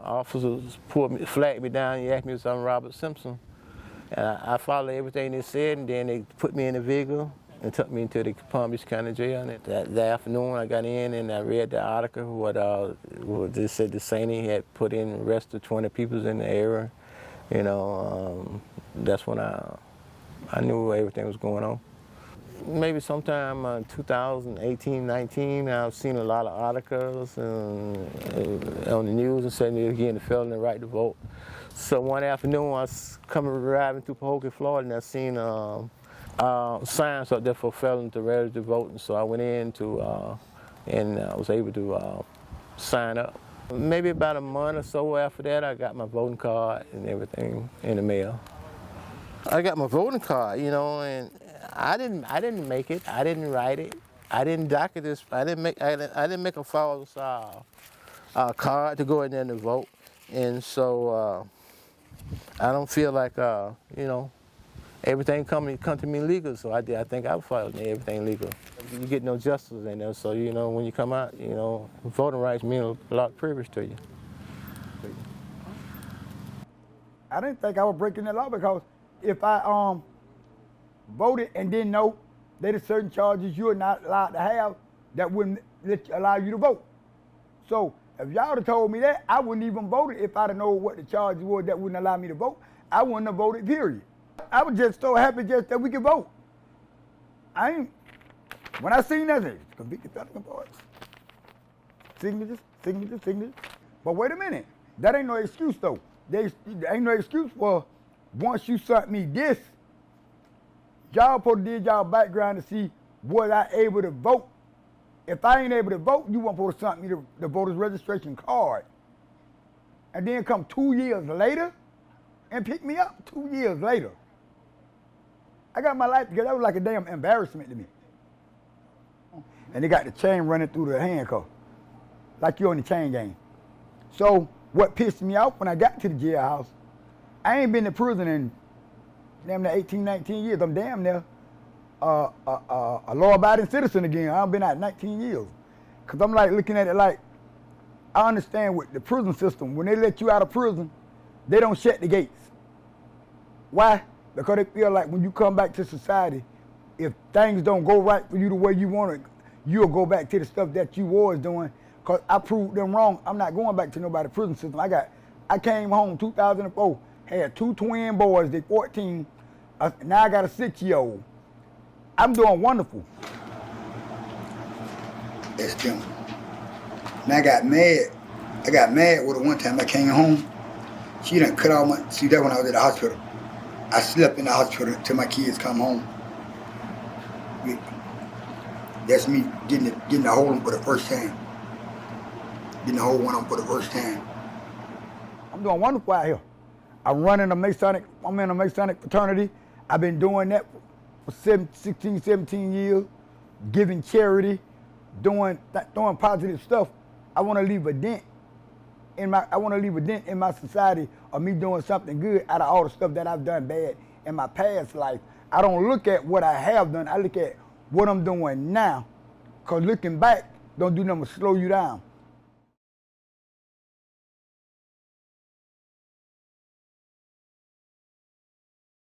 Officers flagged me down and asked me if I'm Robert Simpson. And I followed everything they said, and then they put me in the vehicle and took me into the Palm Beach County Jail. And that afternoon I got in and I read the article, what they said DeSantis had put in, arrested 20 people in the area. You know, that's when I knew everything was going on. Maybe sometime in 2018, 19, I've seen a lot of articles on the news and saying they're getting the felon the right to vote. So one afternoon I was driving through Pahokee, Florida, and I seen signs up there for felons to ready to vote. And so I went in and I was able to sign up. Maybe about a month or so after that, I got my voting card and everything in the mail. I got my voting card, you know, and I didn't make it. I didn't write it. I didn't docket this. I didn't make a false card to go in there and vote. And so I don't feel like you know, everything come to me legal. So I think I filed everything legal. You get no justice in there. So you know, when you come out, you know, voting rights mean a lot of privilege to you. I didn't think I was breaking the law because if I voted and didn't know that there's certain charges you're not allowed to have that wouldn't allow you to vote. So if y'all would have told me that, I wouldn't even vote if I'd have known what the charges were that wouldn't allow me to vote. I wouldn't have voted, period. I was just so happy just that we could vote. When I seen that, it's convicted felon boys. Signatures. But wait a minute, that ain't no excuse though. There ain't no excuse for once you sent me this, y'all supposed to did y'all background to see was I able to vote. If I ain't able to vote, you weren't supposed to send me the voter's registration card. And then come 2 years later and pick me up 2 years later. I got my life together. That was like a damn embarrassment to me. And they got the chain running through the handcuff, like you're in the chain gang. So what pissed me off when I got to the jailhouse, I ain't been in prison in damn near 18, 19 years. I'm damn near a law-abiding citizen again. I've been out 19 years. Because I'm like looking at it like, I understand with the prison system, when they let you out of prison, they don't shut the gates. Why? Because they feel like when you come back to society, if things don't go right for you the way you want it, you'll go back to the stuff that you was doing. Because I proved them wrong. I'm not going back to nobody's prison system. I came home 2004, had 2 twin boys, they 14. Now I got a 6-year-old. I'm doing wonderful. That's Jim. And I got mad. I got mad with her one time. I came home. She done cut off my, see that when I was at the hospital. I slept in the hospital until my kids come home. That's me getting the hold on for the first time. Getting the hold on for the first time. I'm doing wonderful out here. I'm in a Masonic fraternity. I've been doing that for 16, 17 years, giving charity, doing positive stuff. I want to leave a dent in my society of me doing something good out of all the stuff that I've done bad in my past life. I don't look at what I have done. I look at what I'm doing now, because looking back don't do nothing but slow you down.